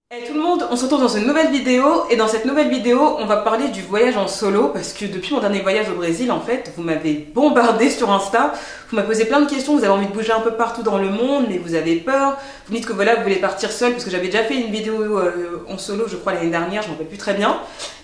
Hey tout le monde, on se retrouve dans une nouvelle vidéo et dans cette nouvelle vidéo on va parler du voyage en solo parce que depuis mon dernier voyage au Brésil en fait vous m'avez bombardé sur Insta, vous m'avez posé plein de questions, vous avez envie de bouger un peu partout dans le monde mais vous avez peur, vous me dites que voilà vous voulez partir seul parce que j'avais déjà fait une vidéo en solo je crois l'année dernière, je m'en rappelle plus très bien.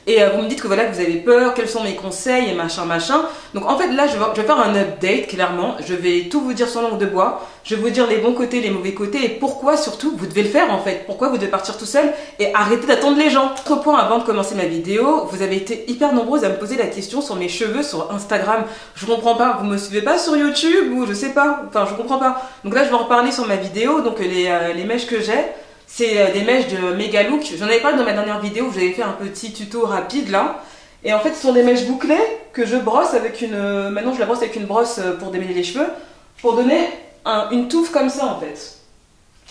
Et vous me dites que voilà, vous avez peur, quels sont mes conseils et machin machin. Donc en fait là je vais faire un update clairement, je vais tout vous dire sans langue de bois, je vais vous dire les bons côtés, les mauvais côtés et pourquoi surtout vous devez le faire en fait, pourquoi vous devez partir tout seul et arrêter d'attendre les gens. Autre point avant de commencer ma vidéo, vous avez été hyper nombreuses à me poser la question sur mes cheveux sur Instagram. Je comprends pas, vous me suivez pas sur YouTube ou je sais pas, enfin je comprends pas. Donc là je vais en reparler sur ma vidéo, donc les mèches que j'ai. C'est des mèches de Megalook. J'en avais parlé dans ma dernière vidéo où j'avais fait un petit tuto rapide là. Et en fait, ce sont des mèches bouclées que je brosse avec une... Maintenant, je la brosse avec une brosse pour démêler les cheveux. Pour donner une touffe comme ça en fait.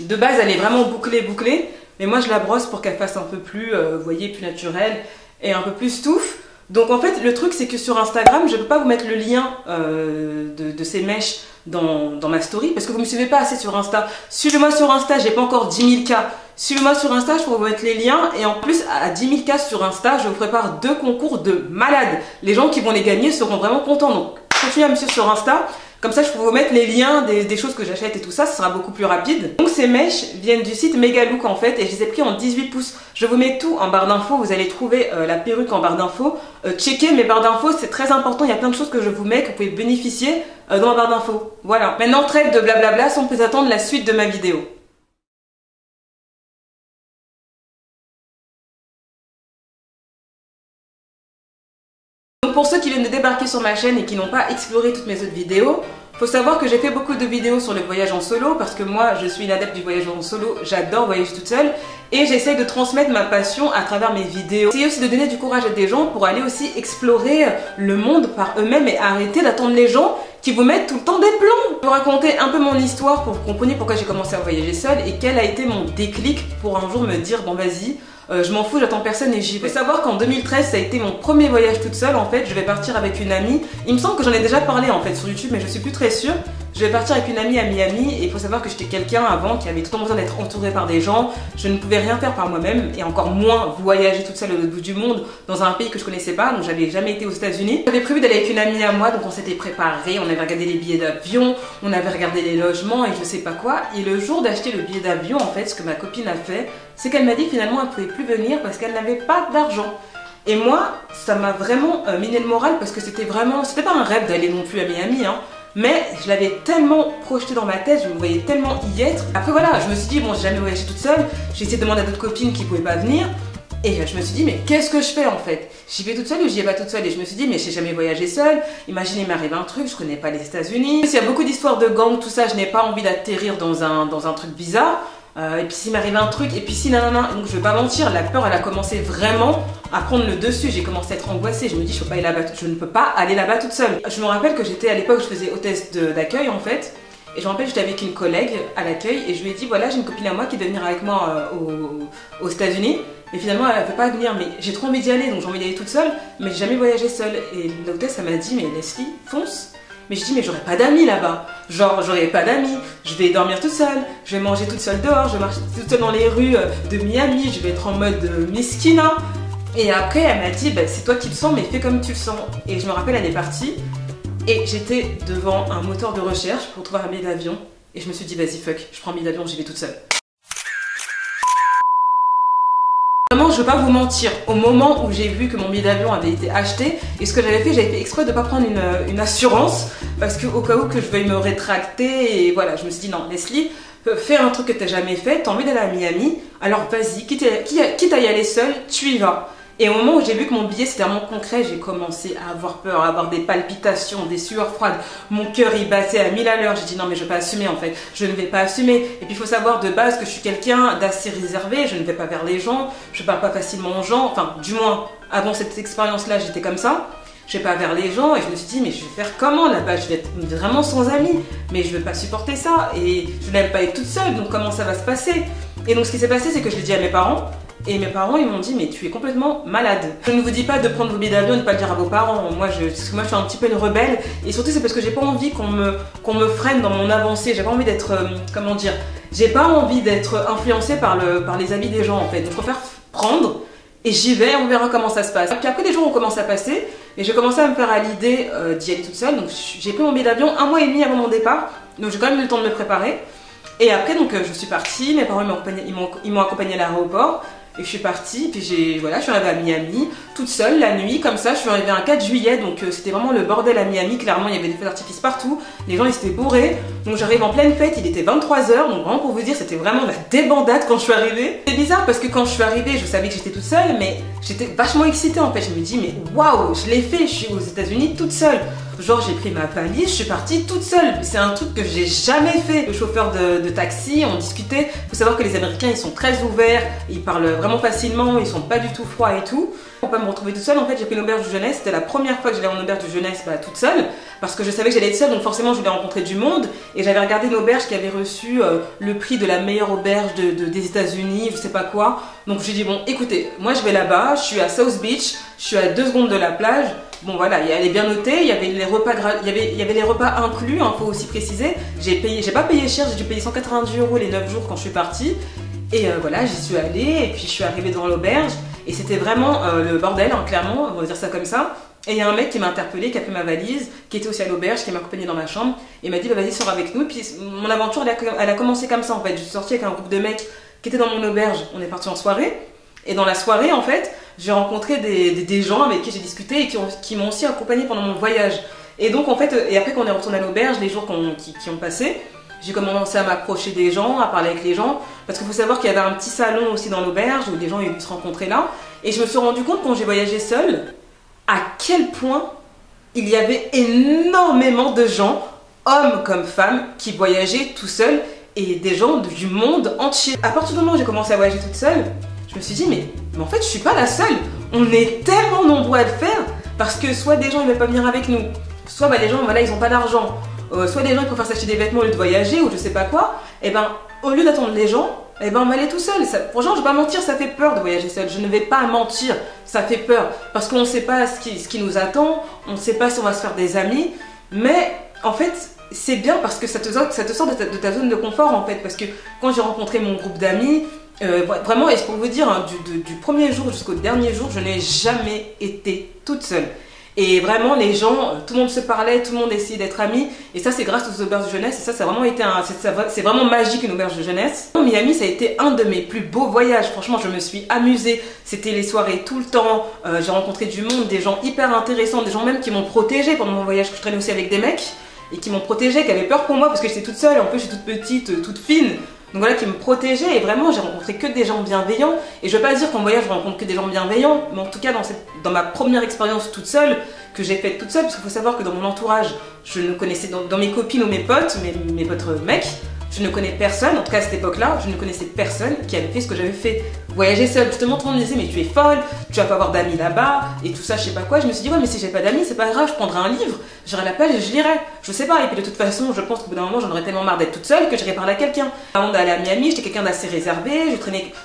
De base, elle est vraiment bouclée. Mais moi, je la brosse pour qu'elle fasse un peu plus, vous voyez, plus naturelle et un peu plus touffe. Donc en fait, le truc, c'est que sur Instagram, je ne peux pas vous mettre le lien de ces mèches dans ma story parce que vous ne me suivez pas assez sur Insta. Suivez-moi sur Insta, j'ai pas encore 10 000 k. Suivez-moi sur Insta, je pourrais vous mettre les liens. Et en plus, à 10 000 k sur Insta, je vous prépare 2 concours de malades. Les gens qui vont les gagner seront vraiment contents. Donc continuez à me suivre sur Insta. Comme ça, je peux vous mettre les liens des choses que j'achète et tout ça, ce sera beaucoup plus rapide. Donc ces mèches viennent du site Megalook en fait et je les ai pris en 18 pouces. Je vous mets tout en barre d'infos, vous allez trouver la perruque en barre d'infos. Checkez mes barres d'infos, c'est très important, il y a plein de choses que je vous mets, que vous pouvez bénéficier dans ma barre d'infos. Voilà, maintenant trêve de blablabla, sans plus attendre la suite de ma vidéo. Donc pour ceux qui viennent de débarquer sur ma chaîne et qui n'ont pas exploré toutes mes autres vidéos, faut savoir que j'ai fait beaucoup de vidéos sur le voyage en solo parce que moi je suis une adepte du voyage en solo, j'adore voyager toute seule et j'essaye de transmettre ma passion à travers mes vidéos. J'essaie aussi de donner du courage à des gens pour aller aussi explorer le monde par eux-mêmes et arrêter d'attendre les gens qui vous mettent tout le temps des plombs. Je vais vous raconter un peu mon histoire pour que vous compreniez pourquoi j'ai commencé à voyager seule et quel a été mon déclic pour un jour me dire bon vas-y, je m'en fous, j'attends personne et j'y vais. Il faut savoir qu'en 2013, ça a été mon premier voyage toute seule en fait. Je vais partir avec une amie. Il me semble que j'en ai déjà parlé en fait sur YouTube, mais je suis plus très sûre. Je vais partir avec une amie à Miami et il faut savoir que j'étais quelqu'un avant qui avait tout le temps besoin d'être entourée par des gens. Je ne pouvais rien faire par moi-même et encore moins voyager toute seule au bout du monde dans un pays que je connaissais pas. Donc j'avais jamais été aux États-Unis. J'avais prévu d'aller avec une amie à moi, donc on s'était préparé. On avait regardé les billets d'avion, on avait regardé les logements et je sais pas quoi. Et le jour d'acheter le billet d'avion, en fait, ce que ma copine a fait, c'est qu'elle m'a dit que finalement elle pouvait plus venir parce qu'elle n'avait pas d'argent. Et moi, ça m'a vraiment miné le moral parce que c'était pas un rêve d'aller non plus à Miami, hein. Mais je l'avais tellement projeté dans ma tête, je me voyais tellement y être. Après voilà, je me suis dit, bon, j'ai jamais voyagé toute seule, j'ai essayé de demander à d'autres copines qui pouvaient pas venir. Et je me suis dit, mais qu'est-ce que je fais en fait? J'y vais toute seule ou j'y vais pas toute seule? Et je me suis dit, mais j'ai jamais voyagé seule. Imaginez, il m'arrive un truc, je connais pas les États-Unis. Il y a beaucoup d'histoires de gangs, tout ça, je n'ai pas envie d'atterrir dans un truc bizarre. Et puis s'il m'arrive un truc, et puis si nanana, donc je vais pas mentir, la peur elle a commencé vraiment à prendre le dessus, j'ai commencé à être angoissée, je me dis je ne peux pas aller là-bas toute seule. Je me rappelle que j'étais à l'époque, je faisais hôtesse d'accueil en fait, et je me rappelle j'étais avec une collègue à l'accueil et je lui ai dit voilà j'ai une copine à moi qui devait venir avec moi aux États-Unis et finalement elle ne veut pas venir mais j'ai trop envie d'y aller donc j'ai envie d'y aller toute seule mais j'ai jamais voyagé seule et l'hôtesse elle m'a dit mais Leslie fonce. Mais je dis mais j'aurais pas d'amis là-bas, genre j'aurais pas d'amis, je vais dormir toute seule, je vais manger toute seule dehors, je vais marcher toute seule dans les rues de Miami, je vais être en mode miskina. Et après elle m'a dit bah, c'est toi qui le sens mais fais comme tu le sens. Et je me rappelle elle est partie et j'étais devant un moteur de recherche pour trouver un billet d'avion et je me suis dit vas-y fuck, je prends un billet d'avion, j'y vais toute seule. Vraiment, je vais pas vous mentir, au moment où j'ai vu que mon billet d'avion avait été acheté, et ce que j'avais fait exprès de pas prendre une assurance, parce qu'au cas où que je veuille me rétracter, et voilà, je me suis dit non, Leslie, fais un truc que t'as jamais fait, t'as envie d'aller à Miami, alors vas-y, quitte à y aller seule, tu y vas. Et au moment où j'ai vu que mon billet c'était vraiment concret, j'ai commencé à avoir peur, à avoir des palpitations, des sueurs froides. Mon cœur il battait à 1000 à l'heure. J'ai dit non mais je vais pas assumer en fait, je ne vais pas assumer. Et puis il faut savoir de base que je suis quelqu'un d'assez réservé, je ne vais pas vers les gens, je parle pas facilement aux gens, enfin du moins avant cette expérience là j'étais comme ça. Je vais pas vers les gens et je me suis dit mais je vais faire comment là-bas, je vais être vraiment sans amis, mais je vais pas supporter ça et je n'aime pas être toute seule donc comment ça va se passer? Et donc ce qui s'est passé c'est que je l'ai dit à mes parents. Et mes parents ils m'ont dit mais tu es complètement malade. Je ne vous dis pas de prendre vos billets d'avion et de ne pas le dire à vos parents. Moi je suis un petit peu une rebelle et surtout c'est parce que j'ai pas envie qu'on me freine dans mon avancée. J'ai pas envie d'être comment dire j'ai pas envie d'être influencée par les avis des gens en fait. Donc je préfère prendre et j'y vais, on verra comment ça se passe. Puis après, les jours ont commencé à passer et j'ai commencé à me faire à l'idée d'y aller toute seule. Donc j'ai pris mon billet d'avion 1 mois et demi avant mon départ. Donc j'ai quand même eu le temps de me préparer. Et après, donc je suis partie, mes parents m'ont accompagnée à l'aéroport. Et je suis partie, puis je suis arrivée à Miami, toute seule, la nuit, comme ça. Je suis arrivée un 4 juillet, donc c'était vraiment le bordel à Miami. Clairement, il y avait des feux d'artifice partout, les gens ils étaient bourrés. Donc j'arrive en pleine fête, il était 23h, donc vraiment pour vous dire, c'était vraiment la débandade quand je suis arrivée. C'est bizarre parce que quand je suis arrivée, je savais que j'étais toute seule, mais j'étais vachement excitée en fait. Je me dis, mais waouh, je l'ai fait, je suis aux États-Unis toute seule. Genre j'ai pris ma valise, je suis partie toute seule. C'est un truc que j'ai jamais fait. Le chauffeur de taxi, on discutait. Faut savoir que les Américains ils sont très ouverts, ils parlent vraiment facilement, ils sont pas du tout froids et tout. Pour pas me retrouver toute seule, en fait j'ai pris une auberge de jeunesse. C'était la première fois que j'allais en auberge de jeunesse toute seule, parce que je savais que j'allais être seule, donc forcément je voulais rencontrer du monde. Et j'avais regardé une auberge qui avait reçu le prix de la meilleure auberge des États-Unis, je sais pas quoi. Donc j'ai dit bon, écoutez, moi je vais là-bas, je suis à South Beach, je suis à 2 secondes de la plage. Bon voilà, elle est bien notée, il y avait les repas inclus, faut aussi préciser. J'ai pas payé cher, j'ai dû payer 190 € les 9 jours quand je suis partie. Et voilà, j'y suis allée, et puis je suis arrivée dans l'auberge, et c'était vraiment le bordel, clairement, on va dire ça comme ça. Et il y a un mec qui m'a interpellée, qui a pris ma valise, qui était aussi à l'auberge, qui m'a accompagnée dans ma chambre, et m'a dit bah, vas-y, sors avec nous. Et puis mon aventure, elle a commencé comme ça en fait. Je suis sortie avec un groupe de mecs qui étaient dans mon auberge, on est parti en soirée. Et dans la soirée, en fait, j'ai rencontré des gens avec qui j'ai discuté et qui m'ont aussi accompagnée pendant mon voyage. Et donc, en fait, et après qu'on est retourné à l'auberge, les jours qui ont passé, j'ai commencé à m'approcher des gens, à parler avec les gens. Parce qu'il faut savoir qu'il y avait un petit salon aussi dans l'auberge où les gens ils se rencontraient là. Et je me suis rendu compte quand j'ai voyagé seule, à quel point il y avait énormément de gens, hommes comme femmes, qui voyageaient tout seuls et des gens du monde entier. À partir du moment où j'ai commencé à voyager toute seule, je me suis dit, mais en fait, je suis pas la seule. On est tellement nombreux à le faire parce que soit des gens ils veulent pas venir avec nous, soit les gens voilà, ils ont pas d'argent, soit des gens ils préfèrent s'acheter des vêtements au lieu de voyager ou je sais pas quoi. Et ben, au lieu d'attendre les gens, et ben on va aller tout seul. Franchement, je vais pas mentir, ça fait peur de voyager seul. Je ne vais pas mentir, ça fait peur parce qu'on ne sait pas ce qui nous attend, on ne sait pas si on va se faire des amis. Mais en fait, c'est bien parce que ça te sort de ta zone de confort en fait. Parce que quand j'ai rencontré mon groupe d'amis, vraiment, et pour vous dire, du premier jour jusqu'au dernier jour, je n'ai jamais été toute seule. Et vraiment, les gens, tout le monde se parlait, tout le monde essayait d'être amis. Et ça, c'est grâce aux auberges de jeunesse. Et ça, ça a vraiment été c'est vraiment magique, une auberge de jeunesse. Miami, ça a été un de mes plus beaux voyages. Franchement, je me suis amusée. C'était les soirées tout le temps. J'ai rencontré du monde, des gens hyper intéressants, des gens même qui m'ont protégée pendant mon voyage. Je traînais aussi avec des mecs et qui m'ont protégée, qui avaient peur pour moi parce que j'étais toute seule. En plus, je suis toute petite, toute fine. Donc voilà, qui me protégeait et vraiment j'ai rencontré que des gens bienveillants. Et je veux pas dire qu'en voyage je rencontre que des gens bienveillants, mais en tout cas dans ma première expérience toute seule, que j'ai faite toute seule, parce qu'il faut savoir que dans mon entourage, je ne connaissais, dans mes copines ou mes potes, mes potes mecs, je ne connais personne, en tout cas à cette époque-là, je ne connaissais personne qui avait fait ce que j'avais fait. Voyager seule, justement, tout le monde me disait mais tu es folle, tu vas pas avoir d'amis là-bas, et tout ça, je sais pas quoi. Je me suis dit ouais mais si j'ai pas d'amis, c'est pas grave, je prendrai un livre, j'irai à la plage et je lirai. Je sais pas, et puis de toute façon, je pense qu'au bout d'un moment, j'en aurais tellement marre d'être toute seule que j'irai parler à quelqu'un. Avant d'aller à Miami, j'étais quelqu'un d'assez réservé,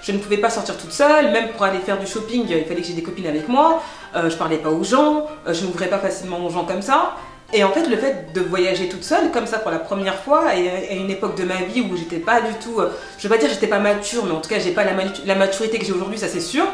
je ne pouvais pas sortir toute seule, même pour aller faire du shopping, il fallait que j'ai des copines avec moi, je parlais pas aux gens, je m'ouvrais pas facilement aux gens comme ça. Et en fait, le fait de voyager toute seule, comme ça pour la première fois, et à une époque de ma vie où j'étais pas du tout, je veux pas dire que j'étais pas mature, mais en tout cas j'ai pas la maturité que j'ai aujourd'hui, ça c'est sûr.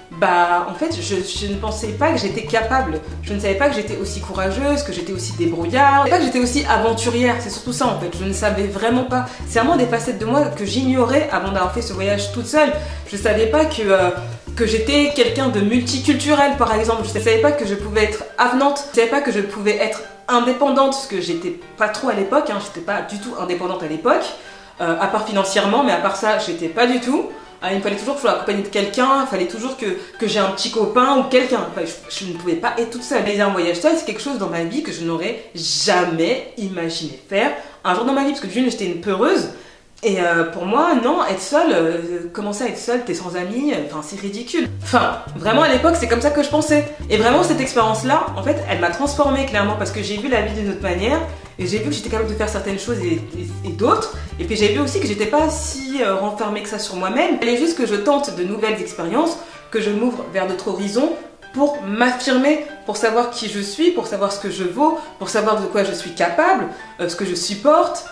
Bah en fait, je ne pensais pas que j'étais capable. Je ne savais pas que j'étais aussi courageuse, que j'étais aussi débrouillarde, pas que j'étais aussi aventurière. C'est surtout ça en fait. Je ne savais vraiment pas. C'est vraiment des facettes de moi que j'ignorais avant d'avoir fait ce voyage toute seule. Je savais pas que j'étais quelqu'un de multiculturel par exemple. Je ne savais pas que je pouvais être avenante. Je ne savais pas que je pouvais être indépendante, parce que j'étais pas trop à l'époque, j'étais pas du tout indépendante à l'époque, à part financièrement, mais à part ça, j'étais pas du tout. Il me fallait toujours que je sois accompagnée de quelqu'un, il fallait toujours que j'ai un petit copain ou quelqu'un. Enfin, je ne pouvais pas être toute seule. Mais un voyage seul, c'est quelque chose dans ma vie que je n'aurais jamais imaginé faire un jour dans ma vie, parce que d'une, j'étais une peureuse. Et pour moi, non, être seule, commencer à être seule, t'es sans amis, enfin c'est ridicule. Enfin, vraiment à l'époque, c'est comme ça que je pensais. Et vraiment, cette expérience-là, en fait, elle m'a transformée clairement, parce que j'ai vu la vie d'une autre manière, et j'ai vu que j'étais capable de faire certaines choses et d'autres. Et puis j'ai vu aussi que j'étais pas si renfermée que ça sur moi-même. Il fallait juste que je tente de nouvelles expériences, que je m'ouvre vers d'autres horizons, pour m'affirmer, pour savoir qui je suis, pour savoir ce que je vaux, pour savoir de quoi je suis capable, ce que je supporte.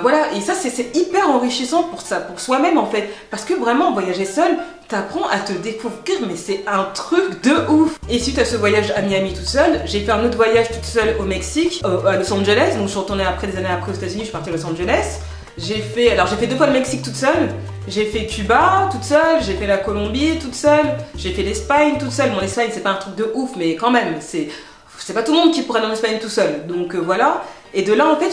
Voilà, et ça c'est hyper enrichissant pour ça, pour soi-même en fait, parce que vraiment voyager seul, t'apprends à te découvrir, mais c'est un truc de ouf. Et suite à ce voyage à Miami toute seule, j'ai fait un autre voyage toute seule au Mexique, à Los Angeles, donc je suis retournée après des années après aux États-Unis, je suis partie à Los Angeles. J'ai fait 2 fois le Mexique toute seule, j'ai fait Cuba toute seule, j'ai fait la Colombie toute seule, j'ai fait l'Espagne toute seule. Bon, l'Espagne c'est pas un truc de ouf, mais quand même, c'est pas tout le monde qui pourrait aller en Espagne tout seul, donc voilà. Et de là, en fait,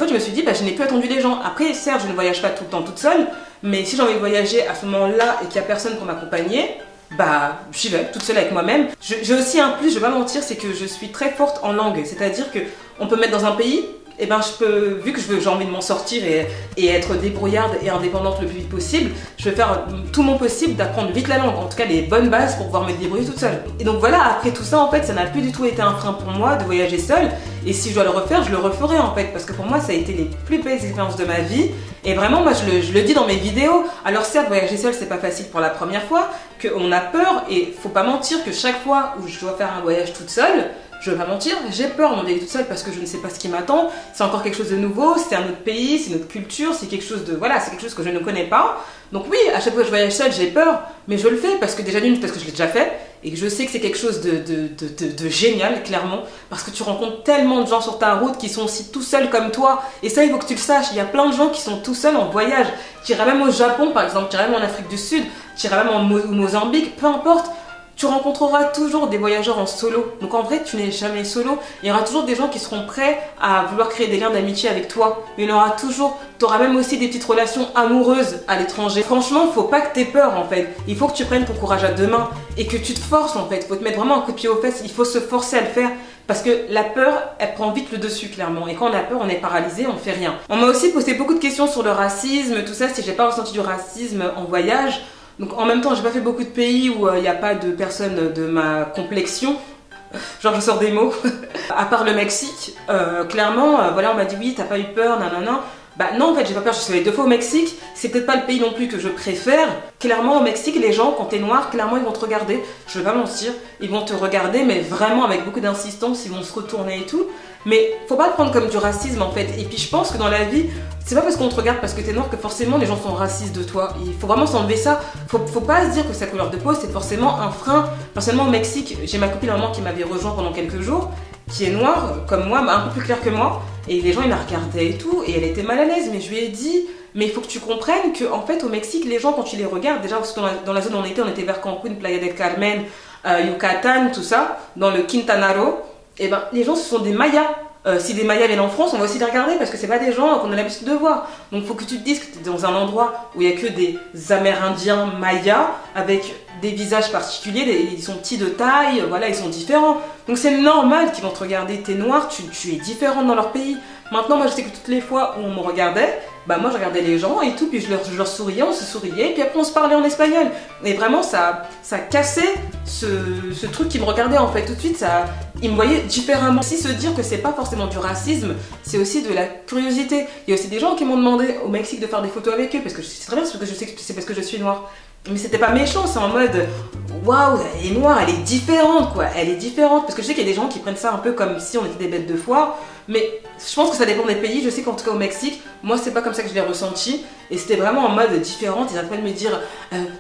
je me suis dit, bah, je n'ai plus attendu les gens. Après, certes, je ne voyage pas tout le temps toute seule, mais si j'ai envie de voyager à ce moment-là et qu'il n'y a personne pour m'accompagner, bah, j'y vais, toute seule avec moi-même. J'ai aussi un plus, je vais pas mentir, c'est que je suis très forte en langue. C'est-à-dire que on peut me mettre dans un pays, et ben je peux, vu que j'ai envie de m'en sortir et être débrouillarde et indépendante le plus vite possible, je vais faire tout mon possible d'apprendre vite la langue, en tout cas les bonnes bases pour pouvoir me débrouiller toute seule. Et donc voilà, après tout ça en fait, ça n'a plus du tout été un frein pour moi de voyager seule, et si je dois le refaire, je le referai en fait, parce que pour moi ça a été les plus belles expériences de ma vie, et vraiment moi je le dis dans mes vidéos. Alors certes, voyager seule c'est pas facile pour la première fois, qu'on a peur, et faut pas mentir que chaque fois où je dois faire un voyage toute seule, je vais pas mentir, j'ai peur d'en aller toute seule parce que je ne sais pas ce qui m'attend. C'est encore quelque chose de nouveau, c'est un autre pays, c'est une autre culture, c'est quelque chose de, voilà, c'est quelque chose que je ne connais pas. Donc oui, à chaque fois que je voyage seule, j'ai peur, mais je le fais parce que déjà d'une, parce que je l'ai déjà fait et que je sais que c'est quelque chose de génial, clairement, parce que tu rencontres tellement de gens sur ta route qui sont aussi tout seuls comme toi. Et ça, il faut que tu le saches, il y a plein de gens qui sont tout seuls en voyage. Tu irais même au Japon, par exemple, tu irais même en Afrique du Sud, tu irais même en Mozambique, peu importe. Tu rencontreras toujours des voyageurs en solo. Donc en vrai, tu n'es jamais solo. Il y aura toujours des gens qui seront prêts à vouloir créer des liens d'amitié avec toi. Mais il y en aura toujours. Tu auras même aussi des petites relations amoureuses à l'étranger. Franchement, faut pas que tu aies peur en fait. Il faut que tu prennes ton courage à deux mains et que tu te forces en fait. Il faut te mettre vraiment un coup de pied aux fesses. Il faut se forcer à le faire. Parce que la peur, elle prend vite le dessus clairement. Et quand on a peur, on est paralysé, on fait rien. On m'a aussi posé beaucoup de questions sur le racisme, tout ça, si j'ai pas ressenti du racisme en voyage. Donc en même temps, j'ai pas fait beaucoup de pays où il n'y a pas de personnes de ma complexion. Genre je sors des mots. À part le Mexique, clairement, voilà, on m'a dit oui, t'as pas eu peur, nanana. Bah non, en fait, j'ai pas peur, je suis allée 2 fois au Mexique. C'est peut-être pas le pays non plus que je préfère. Clairement, au Mexique, les gens, quand t'es noir, clairement, ils vont te regarder. Je vais pas mentir, ils vont te regarder, mais vraiment avec beaucoup d'insistance, ils vont se retourner et tout. Mais faut pas le prendre comme du racisme en fait. Et puis je pense que dans la vie, c'est pas parce qu'on te regarde parce que t'es noir que forcément les gens sont racistes de toi. Il faut vraiment s'enlever ça. Faut pas se dire que sa couleur de peau c'est forcément un frein. Personnellement au Mexique, j'ai ma copine maman qui m'avait rejoint pendant quelques jours, qui est noire comme moi, un peu plus claire que moi. Et les gens ils la regardaient et tout, et elle était mal à l'aise. Mais je lui ai dit, mais il faut que tu comprennes que en fait au Mexique, les gens quand tu les regardes, déjà parce que dans la zone où on était vers Cancun, Playa del Carmen, Yucatan, tout ça, dans le Quintana Roo. Et ben les gens ce sont des Mayas. Si des Mayas viennent en France, on va aussi les regarder parce que c'est pas des gens qu'on a l'habitude de voir. Donc faut que tu te dises que tu es dans un endroit où il y a que des Amérindiens Mayas avec des visages particuliers, ils sont petits de taille, voilà, ils sont différents. Donc c'est normal qu'ils vont te regarder, t'es noir, tu es différente dans leur pays. Maintenant moi je sais que toutes les fois où on me regardait, bah moi je regardais les gens et tout, puis je leur souriais, on se souriait, et puis après on se parlait en espagnol. Et vraiment ça cassait ce truc qui me regardait en fait tout de suite, ils me voyaient différemment. Si se dire que c'est pas forcément du racisme, c'est aussi de la curiosité. Il y a aussi des gens qui m'ont demandé au Mexique de faire des photos avec eux, parce que c'est très bien parce que je sais que c'est parce que je suis noire. Mais c'était pas méchant, c'est en mode waouh, elle est noire, elle est différente quoi, elle est différente. Parce que je sais qu'il y a des gens qui prennent ça un peu comme si on était des bêtes de foire. Mais je pense que ça dépend des pays. Je sais qu'en tout cas au Mexique, moi c'est pas comme ça que je l'ai ressenti. Et c'était vraiment en mode différente. Ils arrêtaient de me dire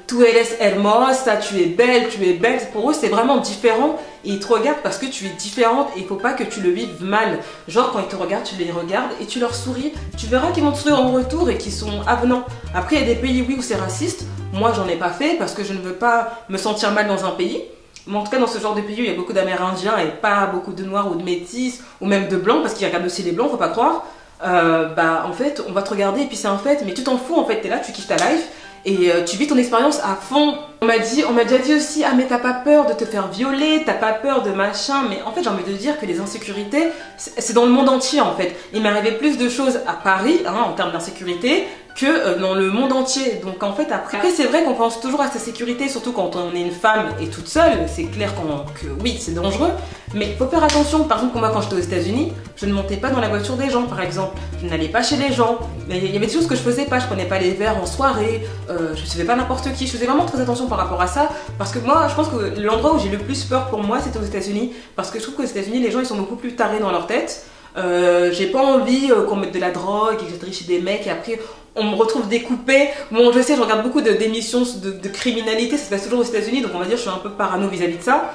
tu eres hermosa, tu es belle, tu es belle. Pour eux c'est vraiment différent. Et ils te regardent parce que tu es différente. Et il faut pas que tu le vives mal. Genre quand ils te regardent, tu les regardes et tu leur souris. Tu verras qu'ils vont te sourire en retour et qu'ils sont avenants. Après il y a des pays oui où c'est raciste. Moi j'en ai pas fait parce que je ne veux pas me sentir mal dans un pays. Mais en tout cas dans ce genre de pays où il y a beaucoup d'Amérindiens et pas beaucoup de Noirs ou de Métis ou même de Blancs, parce qu'ils regardent aussi les Blancs, faut pas croire, bah en fait on va te regarder et puis c'est un fait, mais tu t'en fous en fait, t'es là, tu kiffes ta life et tu vis ton expérience à fond. On m'a déjà dit aussi, ah mais t'as pas peur de te faire violer, t'as pas peur de machin, mais en fait j'ai envie de dire que les insécurités, c'est dans le monde entier en fait. Il m'est arrivé plus de choses à Paris, hein, en termes d'insécurité, que dans le monde entier. Donc en fait après c'est vrai qu'on pense toujours à sa sécurité, surtout quand on est une femme et toute seule. C'est clair que oui c'est dangereux, mais il faut faire attention. Par exemple moi quand j'étais aux États-Unis, je ne montais pas dans la voiture des gens par exemple, je n'allais pas chez les gens, mais il y avait des choses que je faisais pas, je prenais pas les verres en soirée, je faisais pas n'importe qui, je faisais vraiment très attention par rapport à ça, parce que moi je pense que l'endroit où j'ai le plus peur pour moi c'était aux États-Unis, parce que je trouve qu'aux États-Unis les gens ils sont beaucoup plus tarés dans leur tête. J'ai pas envie qu'on mette de la drogue et que j'atterrisse chez des mecs et après on me retrouve découpée. Bon, je sais, je regarde beaucoup d'émissions de criminalité, ça se passe toujours aux États-Unis, donc on va dire que je suis un peu parano vis-à-vis de ça.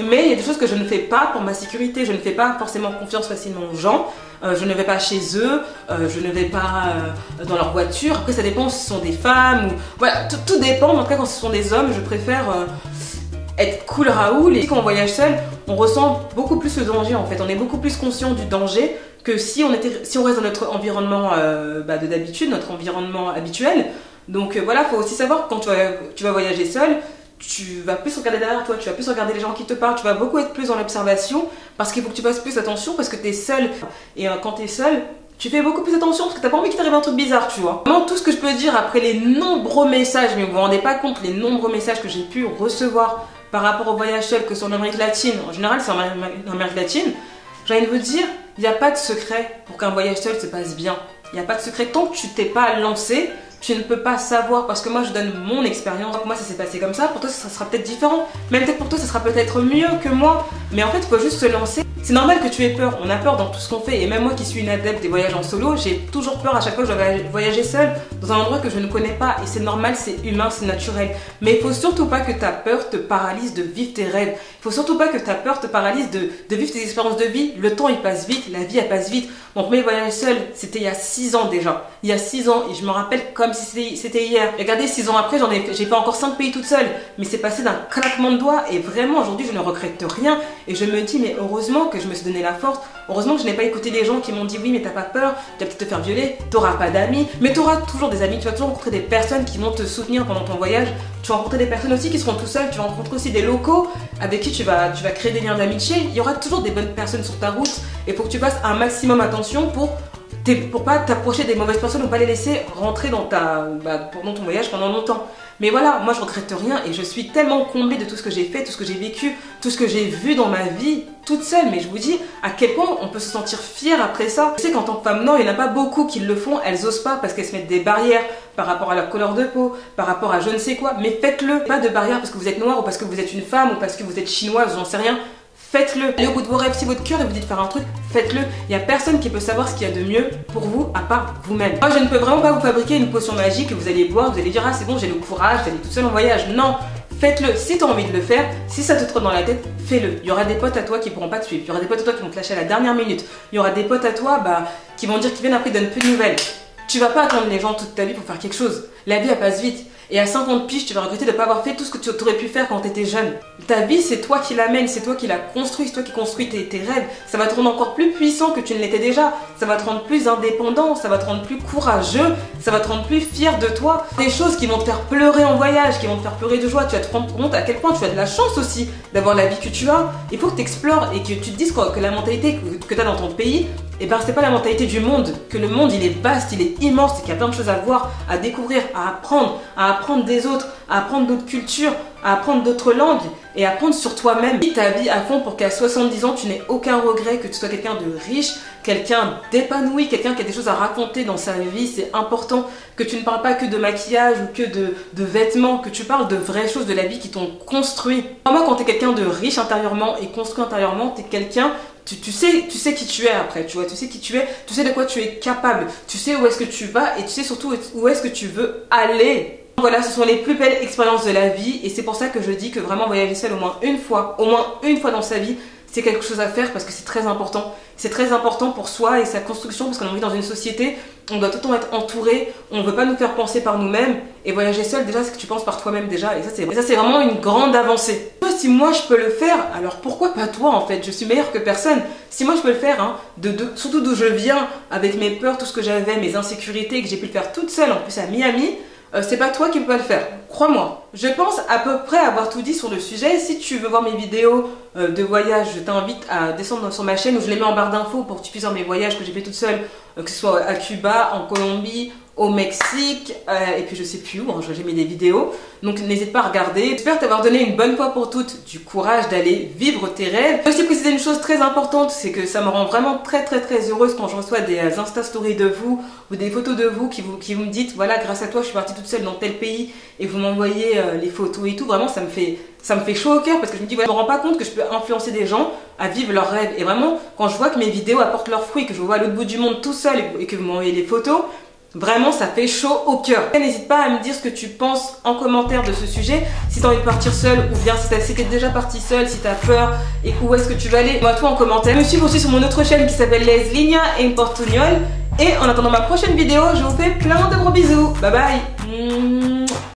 Mais il y a des choses que je ne fais pas pour ma sécurité, je ne fais pas forcément confiance facilement aux gens, je ne vais pas chez eux, je ne vais pas dans leur voiture. Après ça dépend si ce sont des femmes ou... Voilà, tout dépend, mais en tout cas quand ce sont des hommes, je préfère être cool Raoul. Et quand on voyage seul, on ressent beaucoup plus le danger en fait, on est beaucoup plus conscient du danger que si on reste dans notre environnement d'habitude, notre environnement habituel. Donc voilà, il faut aussi savoir que quand tu vas voyager seul, tu vas plus regarder derrière toi, tu vas plus regarder les gens qui te parlent, tu vas beaucoup être plus dans l'observation parce qu'il faut que tu fasses plus attention parce que tu es seul. Et quand tu es seul, tu fais beaucoup plus attention parce que t'as pas envie qu'il t'arrive un truc bizarre, tu vois. Vraiment, tout ce que je peux dire après les nombreux messages, mais vous vous rendez pas compte, les nombreux messages que j'ai pu recevoir par rapport au voyage seul, que ce soit en Amérique latine, en général c'est en Amérique latine, j'ai envie de vous dire, il n'y a pas de secret pour qu'un voyage seul se passe bien. Il n'y a pas de secret tant que tu t'es pas lancé. Tu ne peux pas savoir parce que moi je donne mon expérience. Moi ça s'est passé comme ça, pour toi ça sera peut-être différent. Même peut-être pour toi ça sera peut-être mieux que moi. Mais en fait il faut juste se lancer. C'est normal que tu aies peur, on a peur dans tout ce qu'on fait. Et même moi qui suis une adepte des voyages en solo, j'ai toujours peur à chaque fois que je dois voyager seule dans un endroit que je ne connais pas. Et c'est normal, c'est humain, c'est naturel. Mais il faut surtout pas que ta peur te paralyse de vivre tes rêves. Il faut surtout pas que ta peur te paralyse de vivre tes expériences de vie. Le temps il passe vite, la vie elle passe vite. Mon premier voyage seul, c'était il y a 6 ans déjà. Il y a 6 ans et je me rappelle comme si c'était hier. Regardez, 6 ans après, j'ai fait encore 5 pays toute seule. Mais c'est passé d'un claquement de doigts et vraiment aujourd'hui je ne regrette rien. Et je me dis mais heureusement que je me suis donné la force. Heureusement que je n'ai pas écouté les gens qui m'ont dit oui mais t'as pas peur, tu vas peut-être te faire violer, t'auras pas d'amis. Mais t'auras toujours des amis, tu vas toujours rencontrer des personnes qui vont te soutenir pendant ton voyage. Tu vas rencontrer des personnes aussi qui seront tout seuls, tu vas rencontrer aussi des locaux avec qui tu vas créer des liens d'amitié. Il y aura toujours des bonnes personnes sur ta route et il faut que tu fasses un maximum attention pour pas t'approcher des mauvaises personnes ou pas les laisser rentrer dans pendant ton voyage pendant longtemps. Mais voilà, moi je regrette rien et je suis tellement comblée de tout ce que j'ai fait, tout ce que j'ai vécu, tout ce que j'ai vu dans ma vie toute seule. Mais je vous dis à quel point on peut se sentir fier après ça. Je sais qu'en tant que femme, non, il n'y en a pas beaucoup qui le font, elles osent pas parce qu'elles se mettent des barrières par rapport à leur couleur de peau, par rapport à je ne sais quoi. Mais faites-le, pas de barrières parce que vous êtes noire ou parce que vous êtes une femme ou parce que vous êtes chinoise, j'en sais rien. Faites-le. Allez au bout de vos rêves, si votre cœur vous dit de faire un truc, faites-le. Il n'y a personne qui peut savoir ce qu'il y a de mieux pour vous à part vous-même. Moi, je ne peux vraiment pas vous fabriquer une potion magique que vous allez boire, vous allez dire ah c'est bon, j'ai le courage d'aller toute seule en voyage. Non, faites-le. Si tu as envie de le faire, si ça te trotte dans la tête, fais-le. Il y aura des potes à toi qui pourront pas te suivre. Il y aura des potes à toi qui vont te lâcher à la dernière minute. Il y aura des potes à toi qui vont dire qu'ils viennent après, ils donnent plus de nouvelles. Tu vas pas attendre les gens toute ta vie pour faire quelque chose. La vie elle passe vite. Et à 50 piges, tu vas regretter de ne pas avoir fait tout ce que tu aurais pu faire quand tu étais jeune. Ta vie, c'est toi qui l'amènes, c'est toi qui la construis, c'est toi qui construis tes rêves. Ça va te rendre encore plus puissant que tu ne l'étais déjà. Ça va te rendre plus indépendant, ça va te rendre plus courageux, ça va te rendre plus fier de toi. Des choses qui vont te faire pleurer en voyage, qui vont te faire pleurer de joie. Tu vas te rendre compte à quel point tu as de la chance aussi d'avoir la vie que tu as. Il faut que tu explores et que tu te dises que la mentalité que tu as dans ton pays, et c'est pas la mentalité du monde, que le monde il est vaste, il est immense, et qu'il y a plein de choses à voir, à découvrir, à apprendre des autres, à apprendre d'autres cultures, à apprendre d'autres langues et à apprendre sur toi-même. Vis ta vie à fond pour qu'à 70 ans tu n'aies aucun regret, que tu sois quelqu'un de riche, quelqu'un d'épanoui, quelqu'un qui a des choses à raconter dans sa vie. C'est important que tu ne parles pas que de maquillage ou que de vêtements, que tu parles de vraies choses de la vie qui t'ont construit. Moi quand tu es quelqu'un de riche intérieurement et construit intérieurement, tu es quelqu'un... Tu sais qui tu es après, tu vois, tu sais qui tu es, tu sais de quoi tu es capable, tu sais où est-ce que tu vas et tu sais surtout où est-ce que tu veux aller. Voilà, ce sont les plus belles expériences de la vie et c'est pour ça que je dis que vraiment voyager seul au moins une fois dans sa vie, c'est quelque chose à faire parce que c'est très important. C'est très important pour soi et sa construction parce qu'on vit dans une société, on doit tout le temps être entouré, on ne veut pas nous faire penser par nous-mêmes et voyager seul déjà c'est que tu penses par toi-même déjà et ça c'est vraiment une grande avancée. Si moi je peux le faire, alors pourquoi pas toi en fait? Je suis meilleure que personne. Si moi je peux le faire, hein, surtout d'où je viens, avec mes peurs, tout ce que j'avais, mes insécurités, que j'ai pu le faire toute seule en plus à Miami, c'est pas toi qui peux pas le faire, crois-moi. Je pense à peu près avoir tout dit sur le sujet. Si tu veux voir mes vidéos de voyage, je t'invite à descendre sur ma chaîne où je les mets en barre d'infos pour que tu puisses voir mes voyages que j'ai fait toute seule, que ce soit à Cuba, en Colombie, au Mexique, et puis je sais plus où, hein, j'ai mis des vidéos, donc n'hésite pas à regarder. J'espère t'avoir donné une bonne fois pour toutes du courage d'aller vivre tes rêves. Je vais aussi préciser une chose très importante, c'est que ça me rend vraiment très heureuse quand je reçois des Insta Stories de vous, ou des photos de vous qui vous me dites, voilà, grâce à toi je suis partie toute seule dans tel pays, et vous m'envoyez les photos et tout. Vraiment ça me fait chaud au cœur, parce que je me dis, voilà, je me rends pas compte que je peux influencer des gens à vivre leurs rêves. Et vraiment, quand je vois que mes vidéos apportent leurs fruits, que je vois à l'autre bout du monde tout seul, et que vous m'envoyez les photos, vraiment, ça fait chaud au cœur. N'hésite pas à me dire ce que tu penses en commentaire de ce sujet. Si tu as envie de partir seule, ou bien si tu es déjà partie seule, si tu as peur, et où est-ce que tu vas aller, dis-moi tout en commentaire. Me suivre aussi sur mon autre chaîne qui s'appelle Leslinia en Portugnol. Et en attendant ma prochaine vidéo, je vous fais plein de gros bisous. Bye bye.